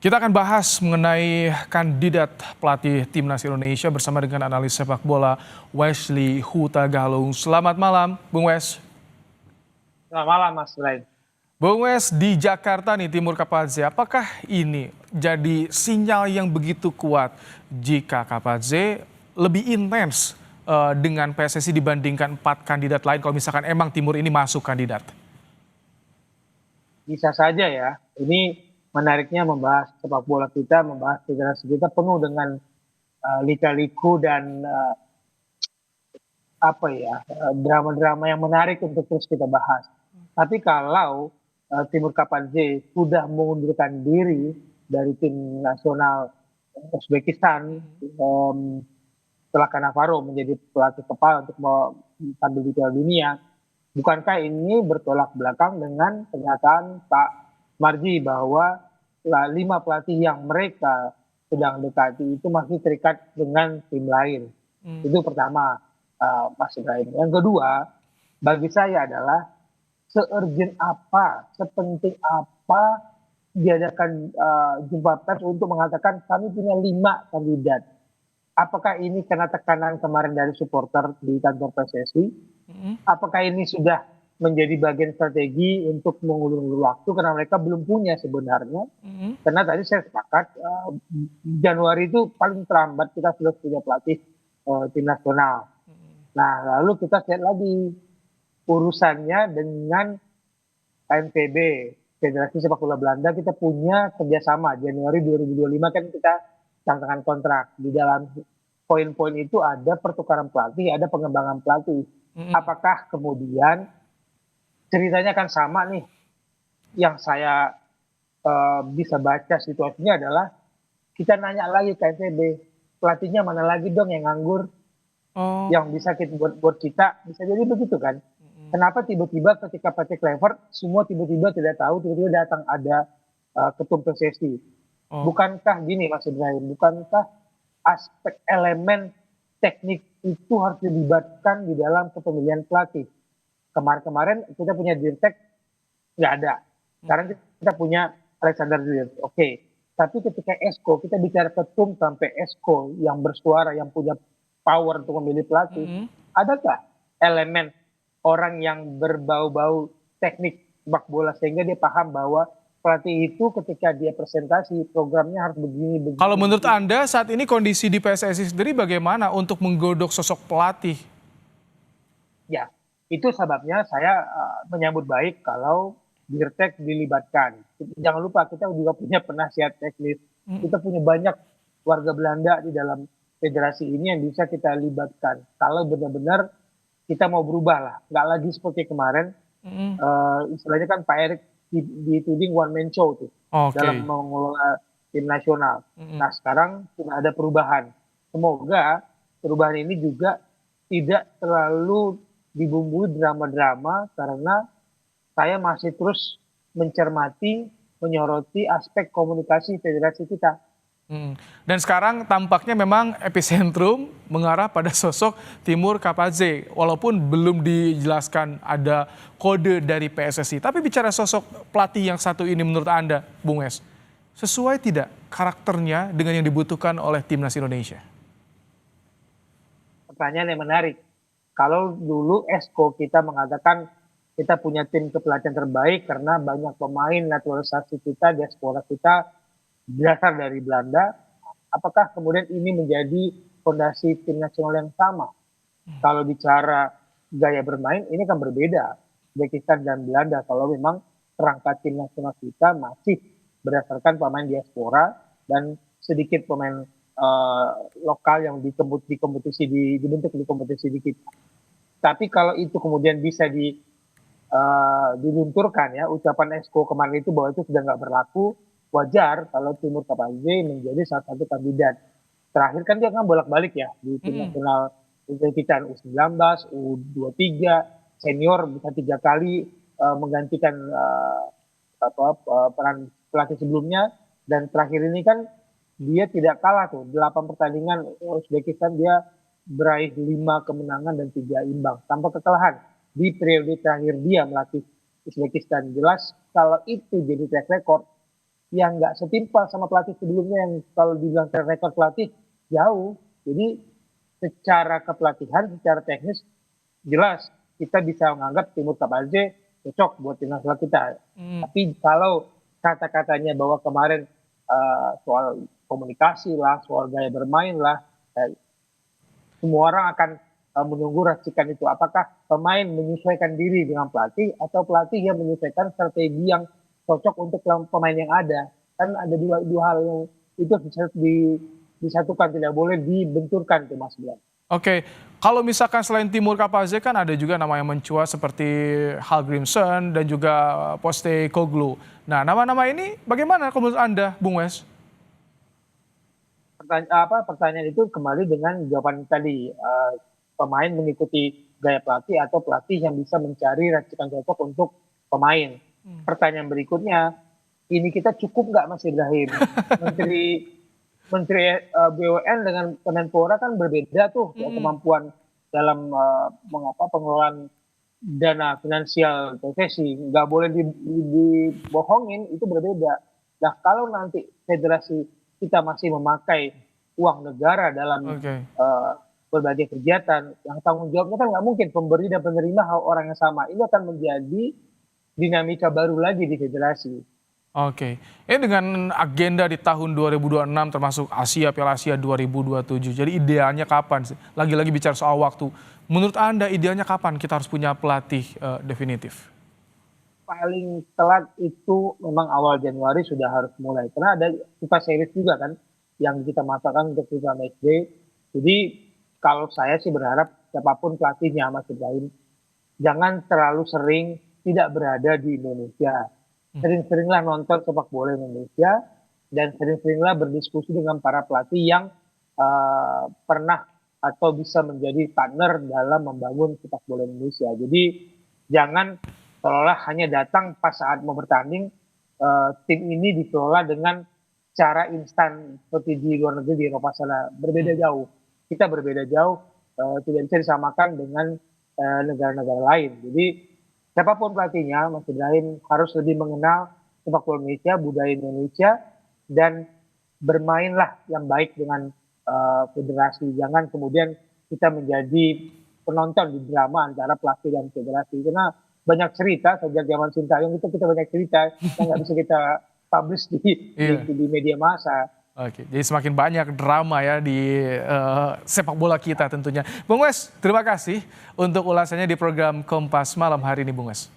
Kita akan bahas mengenai kandidat pelatih Timnas Indonesia bersama dengan analis sepak bola Wesley Huta Galung. Selamat malam, Bung Wes. Selamat malam, Mas Bray. Bung Wes, di Jakarta nih, Timur Kapadze, apakah ini jadi sinyal yang begitu kuat jika Kapadze lebih intens dengan PSSI dibandingkan 4 kandidat lain kalau misalkan emang Timur ini masuk kandidat? Bisa saja ya. Ini menariknya membahas sepak bola kita, membahas federasi kita penuh dengan lika-liku dan drama-drama yang menarik untuk terus kita bahas. Tapi kalau Timur Kapadze sudah mengundurkan diri dari tim nasional Uzbekistan setelah Cannavaro menjadi pelatih kepala untuk tampil di Piala Dunia, bukankah ini bertolak belakang dengan pernyataan Pak Marji bahwa 5 pelatih yang mereka sedang dekati itu masih terikat dengan tim lain. Itu pertama, Mas Ibrahim. Yang kedua, bagi saya adalah se-urgent apa, sepenting apa diadakan jumpa pers untuk mengatakan kami punya 5 kandidat. Apakah ini karena tekanan kemarin dari supporter di kantor PSSI? Apakah ini sudah menjadi bagian strategi untuk mengulur waktu karena mereka belum punya sebenarnya? Karena tadi saya sepakat Januari itu paling terlambat kita sudah punya pelatih tim nasional. Nah, lalu kita lihat lagi urusannya dengan KNVB, Federasi Sepak Bola Belanda. Kita punya kerjasama Januari 2025 kan kita tanda tangan kontrak. Di dalam poin-poin itu ada pertukaran pelatih, ada pengembangan pelatih. Apakah kemudian ceritanya kan sama nih? Yang saya bisa baca situasinya adalah kita nanya lagi ke NTB, pelatihnya mana lagi dong yang nganggur, yang bisa kita buat kita, bisa jadi begitu kan? Kenapa tiba-tiba ketika Patrick Kluivert semua tiba-tiba tidak tahu, tiba-tiba datang ada ketum PSSI? Bukankah gini Mas Ibrahim, bukankah aspek elemen teknik itu harus dilibatkan di dalam kepemilian pelatih? Kemarin-kemarin kita punya Dirtek, nggak ada. Sekarang kita punya Alexander Dirtek, oke. Tapi ketika Esko, kita bicara ketum sampai Esko yang bersuara, yang punya power untuk memilih pelatih, adakah elemen orang yang berbau-bau teknik sepak bola sehingga dia paham bahwa pelatih itu ketika dia presentasi programnya harus begini. Kalau menurut Anda saat ini kondisi di PSSI sendiri bagaimana untuk menggodok sosok pelatih? Ya, itu sebabnya saya menyambut baik kalau Dirtek dilibatkan. Jangan lupa kita juga punya penasihat teknis. Kita punya banyak warga Belanda di dalam federasi ini yang bisa kita libatkan. Kalau benar-benar kita mau berubah lah, nggak lagi seperti kemarin. Istilahnya kan Pak Erik dituding one man show tuh dalam mengelola tim nasional. Nah sekarang sudah ada perubahan. Semoga perubahan ini juga tidak terlalu dibumbui drama-drama karena saya masih terus mencermati, menyoroti aspek komunikasi federasi kita. Dan sekarang tampaknya memang epicentrum mengarah pada sosok Timur Kapadze, walaupun belum dijelaskan ada kode dari PSSI. Tapi bicara sosok pelatih yang satu ini menurut Anda, Bung Wes, sesuai tidak karakternya dengan yang dibutuhkan oleh Timnas Indonesia? Pertanyaan yang menarik. Kalau dulu Esko kita mengatakan kita punya tim kepelatihan terbaik karena banyak pemain naturalisasi kita, diaspora kita berasal dari Belanda, apakah kemudian ini menjadi fondasi tim nasional yang sama? Kalau bicara gaya bermain, ini kan berbeda. Uzbekistan dan Belanda, kalau memang perangkat tim nasional kita masih berdasarkan pemain diaspora dan sedikit pemain lokal yang dibentuk di kompetisi di kita. Tapi kalau itu kemudian bisa dilunturkan ya, ucapan Esko kemarin itu bahwa itu sudah nggak berlaku, wajar kalau Timur Kapadze menjadi salah satu kandidat. Terakhir kan dia kan bolak-balik ya di tim nasional Uzbekistan U19, U23, senior bisa 3 kali menggantikan peran pelatih sebelumnya, dan terakhir ini kan dia tidak kalah tuh 8 pertandingan Uzbekistan dia beraih 5 kemenangan dan 3 imbang tanpa kekalahan di periode terakhir dia melatih Uzbekistan. Jelas kalau itu jadi track record, yang nggak setimpal sama pelatih sebelumnya yang kalau dibilang track record pelatih jauh. Jadi secara kepelatihan, secara teknis jelas kita bisa menganggap Timur Kapaze cocok buat tim nasional kita. Hmm. Tapi kalau kata-katanya bahwa kemarin soal komunikasi lah, soal gaya bermain lah, semua orang akan menunggu racikan itu. Apakah pemain menyesuaikan diri dengan pelatih atau pelatih yang menyesuaikan strategi yang cocok untuk pemain yang ada. Kan ada dua hal yang itu bisa disatukan, tidak boleh dibenturkan tuh Mas Bram. Oke, kalau misalkan selain Timur Kapaze kan ada juga nama yang mencuat seperti Hallgrímsson dan juga Postecoglou. Nah, nama-nama ini bagaimana menurut Anda, Bung Wes? Pertanyaan itu kembali dengan jawaban tadi, pemain mengikuti gaya pelatih atau pelatih yang bisa mencari racikan cocok untuk pemain. Pertanyaan berikutnya, ini kita cukup nggak Mas Ibrahim? Menteri BUMN dengan Kemenpora kan berbeda tuh ya, kemampuan dalam pengelolaan dana finansial PSSI, nggak boleh dibohongin, itu berbeda. Nah kalau nanti federasi kita masih memakai uang negara dalam berbagai kegiatan, yang tanggung jawabnya kan nggak mungkin pemberi dan penerima orang yang sama. Ini akan menjadi dinamika baru lagi di federasi. Oke, ini dengan agenda di tahun 2026 termasuk Piala Asia 2027. Jadi idealnya kapan sih? Lagi-lagi bicara soal waktu. Menurut Anda idealnya kapan kita harus punya pelatih definitif? Paling telat itu memang awal Januari sudah harus mulai. Karena ada FIFA Series juga kan yang kita masakan untuk FIFA Matchday. Jadi kalau saya sih berharap siapapun pelatihnya Mas Ibrahim, jangan terlalu sering tidak berada di Indonesia. Sering-seringlah nonton sepak bola Indonesia dan sering-seringlah berdiskusi dengan para pelatih yang pernah atau bisa menjadi partner dalam membangun sepak bola Indonesia. Jadi jangan seolah hanya datang pas saat mau bertanding, tim ini dikelola dengan cara instan seperti di luar negeri, di Eropa sana. Berbeda jauh. Kita berbeda jauh, tidak bisa disamakan dengan negara-negara lain. Jadi siapapun pelatihnya, Mas Ibrahim harus lebih mengenal sepak bola Indonesia, budaya Indonesia, dan bermainlah yang baik dengan federasi. Jangan kemudian kita menjadi penonton di drama antara pelatih dan federasi. Karena banyak cerita sejak zaman Sintayong itu kita banyak cerita yang nggak bisa kita publish di media massa. Oke, jadi semakin banyak drama ya di sepak bola kita tentunya. Bung Wes, terima kasih untuk ulasannya di program Kompas Malam hari ini, Bung Wes.